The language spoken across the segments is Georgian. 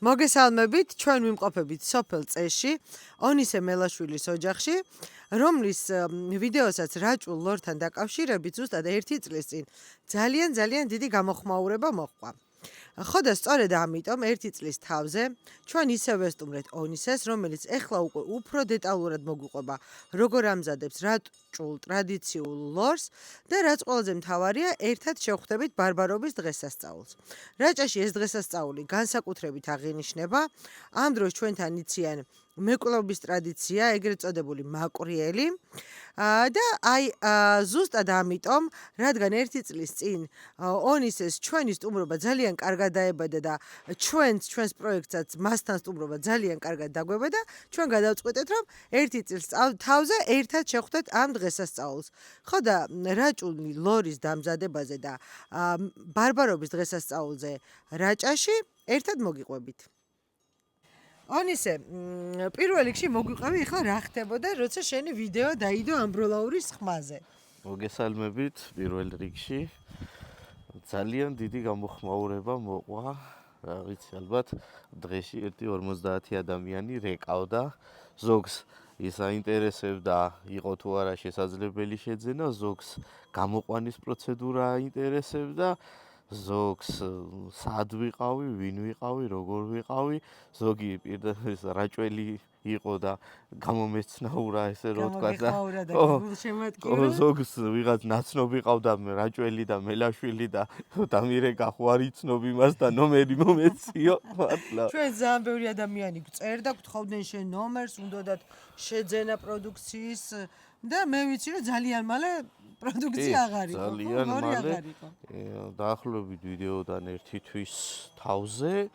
მოგესალმებით, ჩვენ ვიმყოფებით სოფელ წეში, ონისე მელაშვილის ოჯახში, რომლის ვიდეოსაც რაჭულ ლორთან დაკავშირებით ზუსტად 1 წლის წინ ძალიან დიდი გამოხმაურება მოჰყვა. ხო და სწორედ ამიტომ 1 წლის თავზე ჩვენ ისევ ვესტუმრეთ ონისეს, რომელიც ეხლა უკვე უფრო დეტალურად მოგვიყვება, როგორ ამზადებს რაჭულ ტრადიციულ ლორს და რაც ყველაზე მთავარია, ერთად შევხვდებით ბარბარობის დღესასწაულს. რაჭაში ეს დღესასწაული განსაკუთრებით აღინიშნება, ამ დროს ჩვენთან იციან მეკვლეობის ტრადიცია, ეგრეთ წოდებული მაკვრიელი და ზუსტად ამიტომ, რადგან 1 წლის წინ ონისეს ჩვენი სტუმრობა ძალიან კარგად დაებადა და ჩვენს პროექტსაც მასთან სტუმრობა ძალიან კარგად დაგვებადა, ჩვენ გადავწყვეტეთ, რომ 1 წლის თავზე ერთად შევხვდეთ ამ დღესასწაულს. ხო და რაჭული ლორის დამზადებაზე და ბარბარობის დღესასწაულზე რაჭაში ერთად მოგიყვებით. ონისე, პირველ რიგში მოგვიყევი, ახლა რა ხდებოდა, როცა შენი ვიდეო დაიდო ამბროლაურის ხმაზე? მოგესალმებით პირველ რიგში. ძალიან დიდი გამოხმაურება მოყვა, რა ვიცი, ალბათ დღეში 1-50 ადამიანი რეკავდა. ზოგს ის აინტერესებდა, იყო თუ არა შესაძლებელი შეძენა, ზოგს გამოყვანის პროცედურა აინტერესებდა, ზოგს სად ვიყავი, ვინ ვიყავი, როგორ ვიყავი, ზოგი პირდაპირ რაჭველი იყო და გამომეცნაურა, ესე რომ ვთქვა და ზოგს ვიღაც ნაცნობი ყავდა რაჭველი და მელაშვილი და დამირე გახوارი ცნობ იმას და ნომერი მომეციო. მართლა. ჩვენ ძალიან ბევრი ადამიანი გწერდა, გთხოვდნენ შენ ნომერს, უნდათ შეძენა პროდუქციის და მე ვიცი რომ ძალიან მალე პროდუქცია აღარ იყო. ძალიან მალე დაახლოებით ვიდეოდან 1 თვის თავზე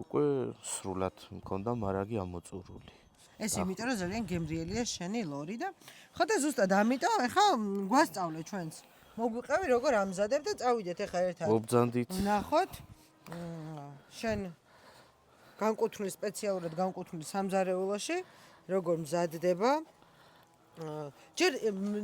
უკვე სრულად მქონდა მარაგი ამოწურული. ეს იმიტომ რომ ძალიან გემრიელია შენი ლორი და ხო და ზუსტად ამიტომ ახლა გვასწავლე ჩვენს. მოგვიყევი როგორ ამზადებ და წავიდეთ ახლა ერთად. მობძანდით. ვნახოთ. შენ განკუთვნილ სპეციალურად განკუთვნილ სამზარეულოში როგორ მზადდება. ჯერ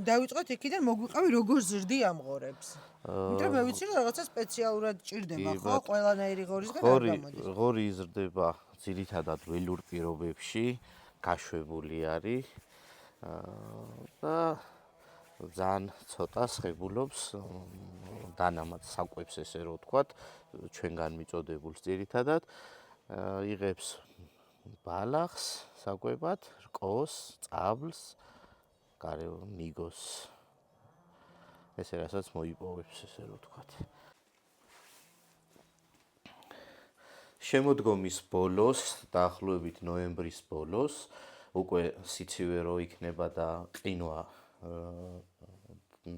დავიწყოთ იქიდან მოგვიყევი როგორ ზრდი ამ ღორებს. იმიტომ მე ვიცი რომ რაღაცა სპეციალურად ჭირდება ხო ყველანაირი ღორისგან არ გამოდის. ღორი იზრდება ძირითადად ველურ პირობებში, გაშვებული არის და ძალიან ცოტა სხებულობს დანამატ საკვებს ესე რომ ვთქვათ, ჩვენგან მიწოდებულს ძირითადად იღებს ბალახს საკვებად, რკოს, წაბლს, გარევ მიგოს. ესე რასაც მოიპოვებს, ესე რომ ვთქვათ. შემოდგომის ბოლოს, დაახლოებით ნოემბრის ბოლოს, უკვე სიცივე რო იქნება და ყინვა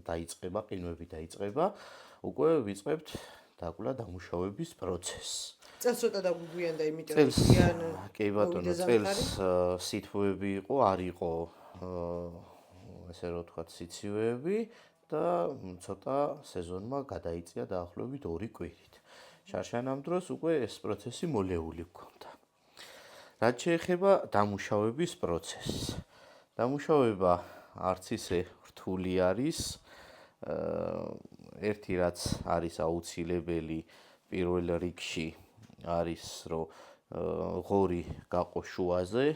დაიწყება, ყინვები დაიწყება, უკვე ვიწყებთ დაკვლა დამუშავების პროცესს. წელს ცოტა დაგვიგვიანდა, იმიტომ რომ კი ბატონო, წელს სითბოები იყო, არ იყო ესე რომ ვთქვათ სიცივეები და ცოტა სეზონმა გადაიწია დაახლოებით 2 კვირით. შარშანამ დროს უკვე ეს პროცესი მოლეული გქონდა. რაც შეეხება დამუშავების პროცესს. დამუშავება არც ისე რთული არის. ერთი რაც არის აუცილებელი პირველ რიგში არის რომ ღორი გაყო შუაზე,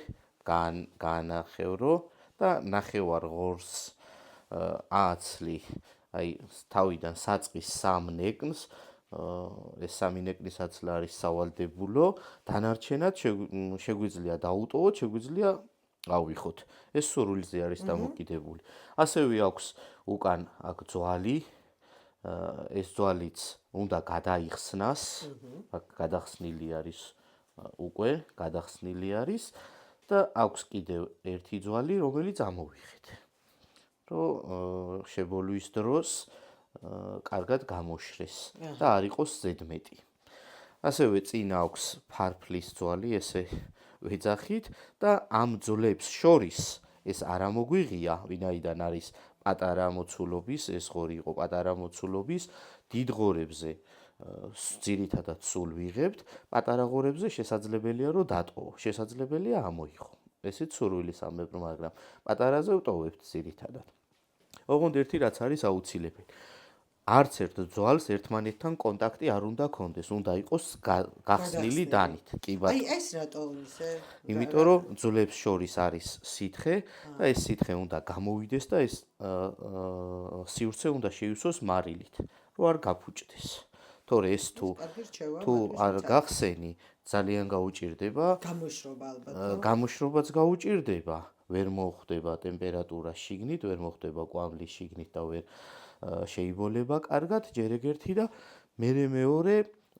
გაანახევრო და ნახევარ ღორს ააცლი, აი თავიდან საწყის 3 ნეკნს, ეს 3 ნეკნის აცლა არის სავალდებულო, დანარჩენად შეგვიძლია დაუტოვოთ, შეგვიძლია ავიხოთ. ეს სურვილზე არის დამოკიდებული. ასევე აქვს უკან აქ ძვალი, ეს ძვალიც უნდა გადაიხსნას, აქ გადახსნილი არის უკვე, გადახსნილი არის და აქვს კიდევ ერთი ძვალი, რომელიც ამოვიხეთ. რომ შებოლვის დროს კარგად გამოშრეს და არ იყოს ზედმეტი. ასევე წინ აქვს ფარფლის ძვალი, ესე ვეძახით და ამ ძვლებს შორის ეს არ ამოგვიღია, ვინაიდან არის პატარა მოცულობის, ეს ღორი იყო პატარა მოცულობის, დიდ ღორებზე ძირითადად სულ ვიღებთ, პატარა ღორებზე შესაძლებელია რომ დატოვო, შესაძლებელია ამოიღო. ესეც სურვილისამებრ, მაგრამ პატარაზე ვტოვებთ ძირითადად. ოღონდ ერთი რაც არის აუცილებელი. არც ერთ ძვალს ერთმანეთთან კონტაქტი არ უნდა ქონდეს, უნდა იყოს გახსნილი დანით. კი აი ბატონო. ეს რატო ისე? იმიტომ რომ ძვლებს შორის არის სითხე და ეს სითხე უნდა გამოვიდეს და ეს სივრცე უნდა შეივსოს მარილით, რომ არ გაფუჭდეს. თორე ეს კარგი რჩევა, თუ არ გახსენი, ძალიან გაუჭირდება. გამოშრობა ალბათ. გამოშრობაც გაუჭირდება, ვერ მოხვდება ტემპერატურა შიგნით, ვერ მოხვდება კვამლის შიგნით და ვერ შეიბოლება კარგად ჯერ ეგერთი და მეორე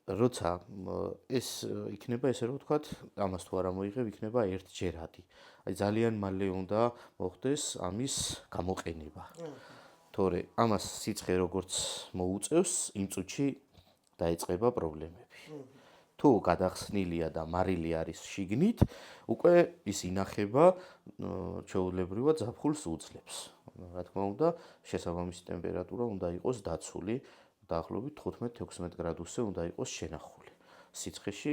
როცა ეს იქნება ესე რომ ვთქვათ, ამას თუ არ ამოიღებ, იქნება ერთჯერადი. აი ძალიან მალე უნდა მოხდეს ამის გამოყენება. თორე ამას სიცხე როგორც მოუწევს, იმ წუთში დაიწყება პრობლემები. თუ გადახსნილია და მარილი არის შიგნით, უკვე ის ინახება ჩვეულებრივად ზაფხულს უძლებს. რა თქმა უნდა, შესაბამისი ტემპერატურა უნდა იყოს დაცული, დაახლოებით 15-16 გრადუსზე უნდა იყოს შენახული. სიცხეში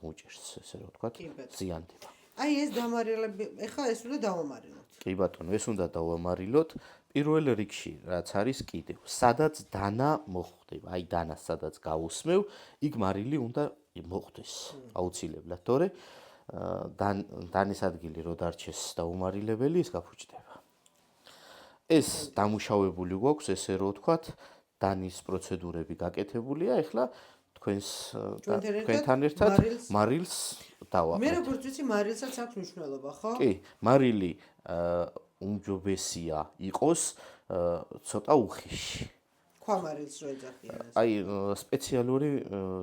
უჭერს, ესე რომ ვთქვათ, ზიანდება. აი ეს დამარილები, ეხლა ეს უნდა დავამარილოთ. კი ბატონო, ეს უნდა დავამარილოთ. პირველ რიგში, რაც არის კიდევ, სადაც დანა მოხდება, აი დანა სადაც გავუსმევ, იქ მარილი უნდა მოხდეს აუცილებლად, თორე დანის ადგილი რო დარჩეს დაუმარილებელი, ის გაფუჭდება. ეს დამუშავებული გვაქვს, ესე რომ ვთქვათ, დანის პროცედურები გაკეთებულია, ეხლა თქვენთან ერთად მარილს დავაყრეთ. მე როგორც ვიცი, მარილსაც აქვს მნიშვნელობა, ხო? კი, მარილი უმჯობესია იყოს ცოტა უხეში. ქვამარილს რო ეძახიან. აი სპეციალური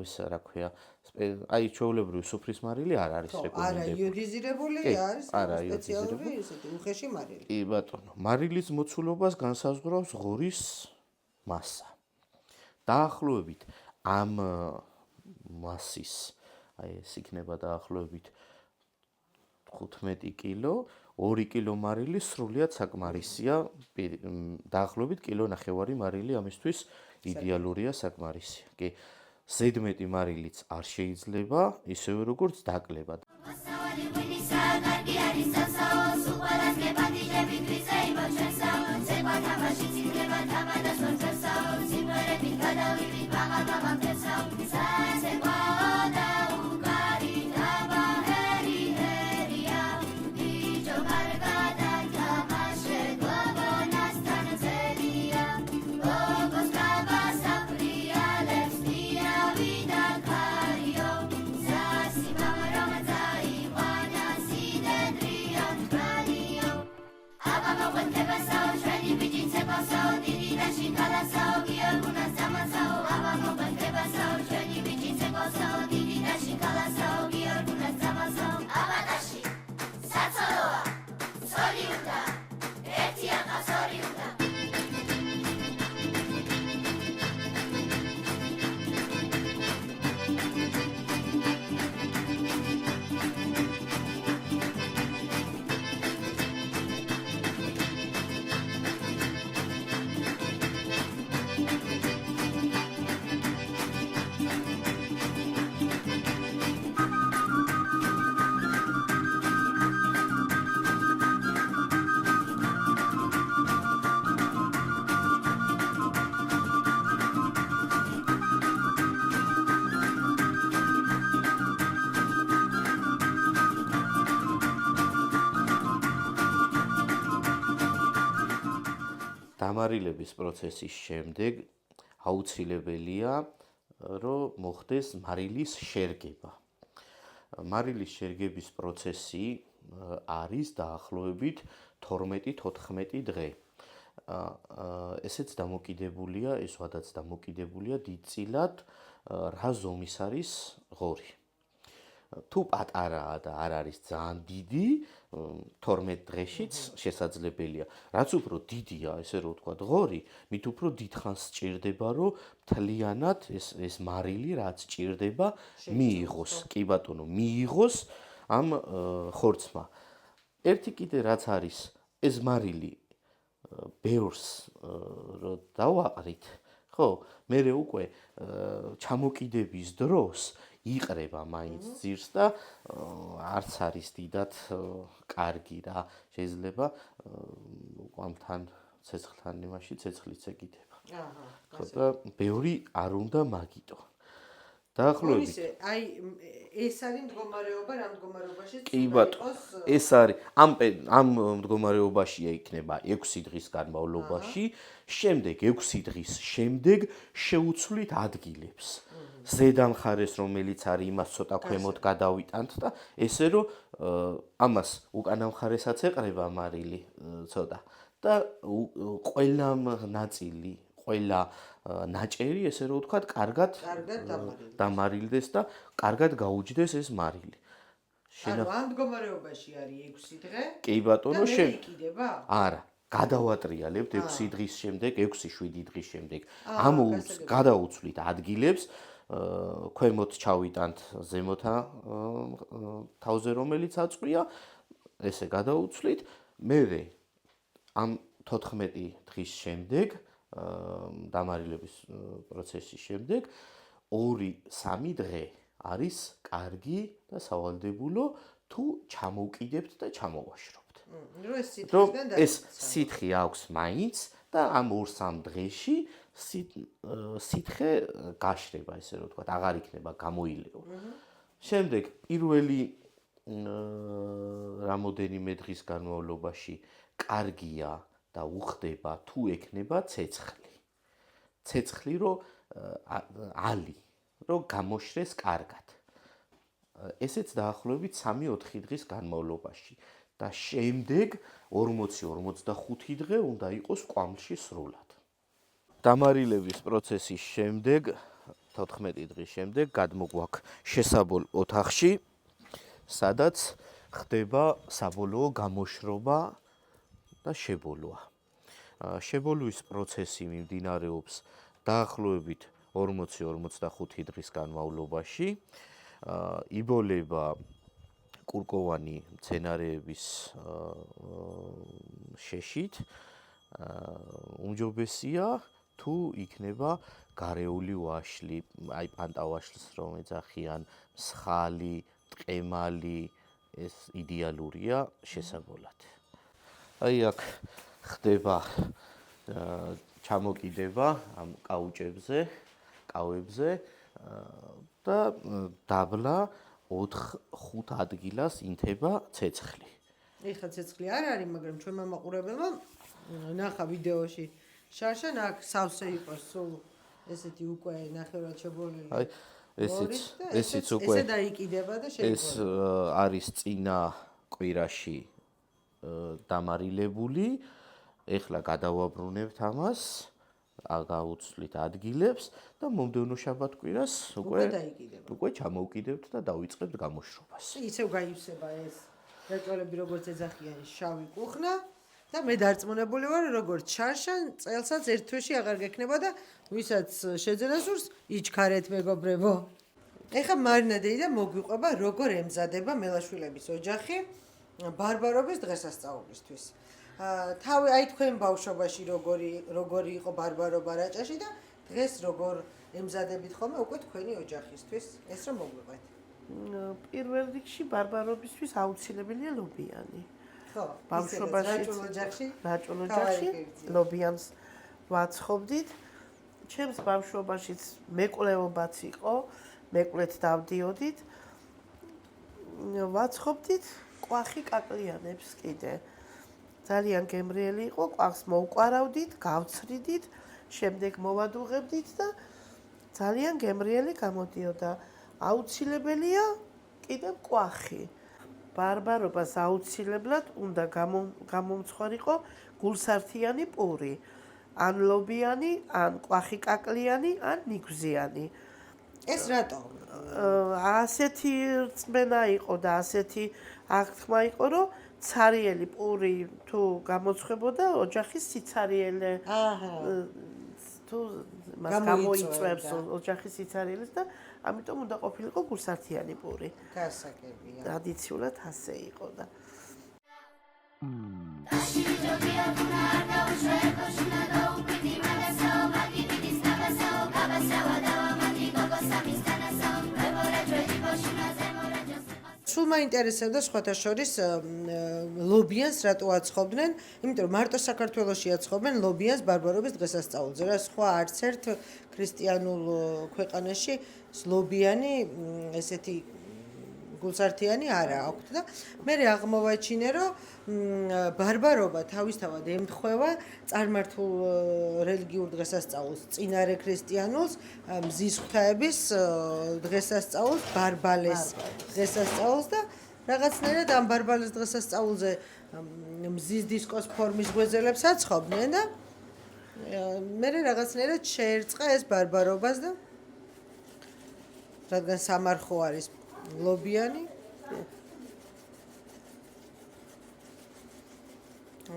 ისა რა ქვია, აი ჩვეულებრივი სუფრის მარილი არ არის რეკომენდებული. არა იოდიზირებული არის სპეციალური ისეთი უხეში მარილი. კი ბატონო, მარილის მოცულობას განსაზღვრავს ღორის მასა. დაახლოებით ამ მასის, აი ეს იქნება დაახლოებით 15 კილო, 2 კილო მარილი სრულიად საკმარისია, დაახლოებით კილო ნახევარი მარილი ამისთვის იდეალურია საკმარისია. კი, ზედმეტი მარილიც არ შეიძლება, ისევე როგორც დაკლება. დამარილების პროცესის შემდეგ აუცილებელია, რომ მოხდეს მარილის შერგება. მარილის შერგების პროცესი არის დაახლოებით 12-14 დღე. ესეც დამოკიდებულია, ეს ვადაც დამოკიდებულია დიდწილად, რა ზომის არის ღორი. თუ პატარაა და არ არის ძალიან დიდი, 12 დღეშიც შესაძლებელია. რაც უფრო დიდია, ესე რომ ვთქვათ, ღორი, მით უფრო დიდხანს სჭირდება, რომ მთლიანად ეს მარილი, რაც სჭირდება, მიიღოს. კი ბატონო, მიიღოს ამ ხორცმა. ერთი კიდე რაც არის, ეს მარილი ბევრს რო დავაყრით, ხო, მერე უკვე ჩამოკიდების დროს იყრება მაინც ძირს და არც არის დიდად კარგი რა. შეიძლება ყვამთან, ცეცხლთან იმაში ცეცხლიც ეკიდება. ხო და ბევრი არ უნდა მაგიტო. დაახლოებით აი ეს არის მდგომარეობა რა მდგომარეობაში კი ბატონო ეს არის ამ მდგომარეობაშია იქნება 6 დღის განმავლობაში შემდეგ 6 დღის შემდეგ შეუცვლით ადგილებს ზედა მხარეს რომელიც არის იმას ცოტა ქვემოთ გადავიტანთ და ესე რომ ამას უკანა მხარესაც ეყრება მარილი ცოტა და ყველა ნაწილი ყველა ნაჭერი ესე რომ ვთქვათ კარგად დამარილდეს და კარგად გაუჯდეს ეს მარილი. ანუ ამ მდგომარეობაში არის 6 დღე? კი ბატონო, შეიკიდება? არა, გადავატრიალებთ 6 დღის შემდეგ, 6-7 დღის შემდეგ. გადაუცვლით ადგილებს, ქვემოთ ჩავიტანთ ზემოთა თავზე რომელიც აწყვია, ესე გადაუცვლით, მერე ამ 14 დღის შემდეგ დამარილების პროცესის შემდეგ 2-3 დღე არის კარგი და სავალდებულო თუ ჩამოვკიდებთ და ჩამოვაშრობთ. ეს სითხე აქვს მაინც და ამ 2-3 დღეში სითხე გაშრება, ესე რომ ვთქვათ, აღარ იქნება გამოილეო. შემდეგ პირველი რამოდენიმე დღის განმავლობაში კარგია და უხდება თუ ექნება ცეცხლი. ცეცხლი რომ ალი რომ გამოშრეს კარგად. ესეც დაახლოებით 3-4 დღის განმავლობაში და შემდეგ 40-45 დღე უნდა იყოს კვამლში სრულად. დამარილების პროცესის შემდეგ 14 დღის შემდეგ გადმოგვაქვს შესაბოლ ოთახში, სადაც ხდება საბოლოო გამოშრობა და შებოლვა. შებოლვის პროცესი მიმდინარეობს დაახლოებით 40-45 დღის განმავლობაში. იბოლება კურკოვანი მცენარეების შეშით. უმჯობესია თუ იქნება გარეული ვაშლი, აი პანტავაშლს რომ ეძახიან, მსხალი, ტყემალი, ეს იდეალურია შესაბოლად. აი აქ ხდება ჩამოკიდება ამ კაუჭებზე, კავებზე და დაბლა 4-5 ადგილას ინთება ცეცხლი. ეხლა ცეცხლი არ არის, მაგრამ ჩვენმა მაყურებელმა ნახა ვიდეოში შარშან აქ სავსე იყოს სულ ესეთი უკვე ნახევრად შებოლილი. აი ესეც უკვე ესე დაიკიდება და შეიკიდება. ეს არის წინა კვირაში დამარილებული. ეხლა გადავაბრუნებთ ამას, გაუცვლით ადგილებს და მომდევნო შაბათ-კვირას უკვე ჩამოვკიდებთ და დავიწყებთ გამოშრობას. ისევ გაივსება ეს რეწველები როგორც ეძახიან შავი კუხნა და მე დარწმუნებული ვარ როგორც შარშან წელსაც ერთ თვეში აღარ გექნება და ვისაც შეძენა სურს იჩქარეთ მეგობრებო. ეხლა მარინა დეიდა მოგვიყვება როგორ ემზადება მელაშვილების ოჯახი ბარბარობის დღესასწაულისთვის. თავი აი თქვენ ბავშვობაში როგორი იყო ბარბარობა რაჭაში და დღეს როგორ ემზადებით ხოლმე უკვე თქვენი ოჯახისთვის ეს რომ მოგვიყვეთ. პირველ რიგში ბარბარობისთვის აუცილებელია ლობიანი. ხო, ბავშვობაში რაჭულ ოჯახში ლობიანს ვაცხობდით. ჩემს ბავშვობაშიც მეკვლეობაც იყო, მეკვლეთ დავდიოდით. ვაცხობდით კვახი კაკლიანებს კიდე. ძალიან გემრიელი იყო, კვახს მოვყვარავდით, გავცრიდით, შემდეგ მოვადუღებდით და ძალიან გემრიელი გამოდიოდა. აუცილებელია კიდევ კვახი. ბარბარობას აუცილებლად უნდა გამომცხვარიყო გულსართიანი პური. ან ლობიანი, ან კვახი კაკლიანი, ან ნიგვზიანი. ეს რატო? ასეთი რწმენა იყო და ასეთი აღთქმა იყო, რომ ცარიელი პური თუ გამოცხებოდა ოჯახის სიცარიელე თუ მას გამოიწვევს ოჯახის სიცარიელეს და ამიტომ უნდა ყოფილიყო გულსართიანი პური. გასაგებია. ტრადიციულად ასე იყო და სულ მაინტერესებდა სხვათა შორის ლობიანს რატო აცხობდნენ, იმიტომ რომ მარტო საქართველოში აცხობენ ლობიანს ბარბარობის დღესასწაულზე, რა სხვა არც ერთ ქრისტიანულ ქვეყანაში ლობიანი ესეთი გულსართიანი არა აქვთ და მე აღმოვაჩინე რომ ბარბარობა თავისთავად ემთხვევა წარმართულ რელიგიურ დღესასწაულს, წინარე ქრისტიანულს, მზის ღვთაების დღესასწაულს, ბარბალეს დღესასწაულს და რაღაცნაირად ამ ბარბალეს დღესასწაულზე მზის დისკოს ფორმის გვეზელებს აცხობდნენ და მე რაღაცნაირად შეერწყა ეს ბარბარობას და რადგან სამარხო არის ლობიანი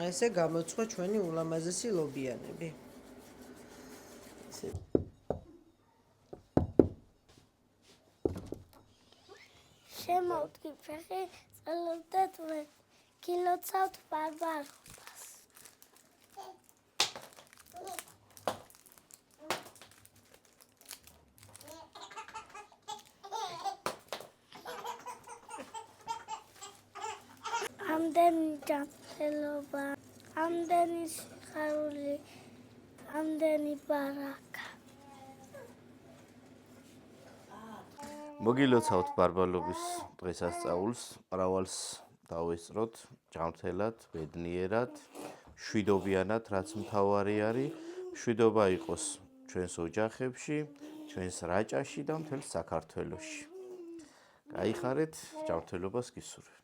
ესე გამოცხო ჩვენი ულამაზესი ლობიანები. შემოვდგი ფეხი წელობდა თვე გილოცავთ ბარბარობას. ამდენი ჯანმრთელობა, ამდენი სიხარული, ამდენი ბარაკა. მოგილოცავთ ბარბალობის დღესასწაულს, მრავალს დავესწროთ, ჯანმრთელად, ბედნიერად, მშვიდობიანად, რაც მთავარი არის, მშვიდობა იყოს ჩვენს ოჯახებში, ჩვენს რაჭაში და მთელ საქართველოში. გაიხარეთ, ჯანმრთელობას გისურვებთ.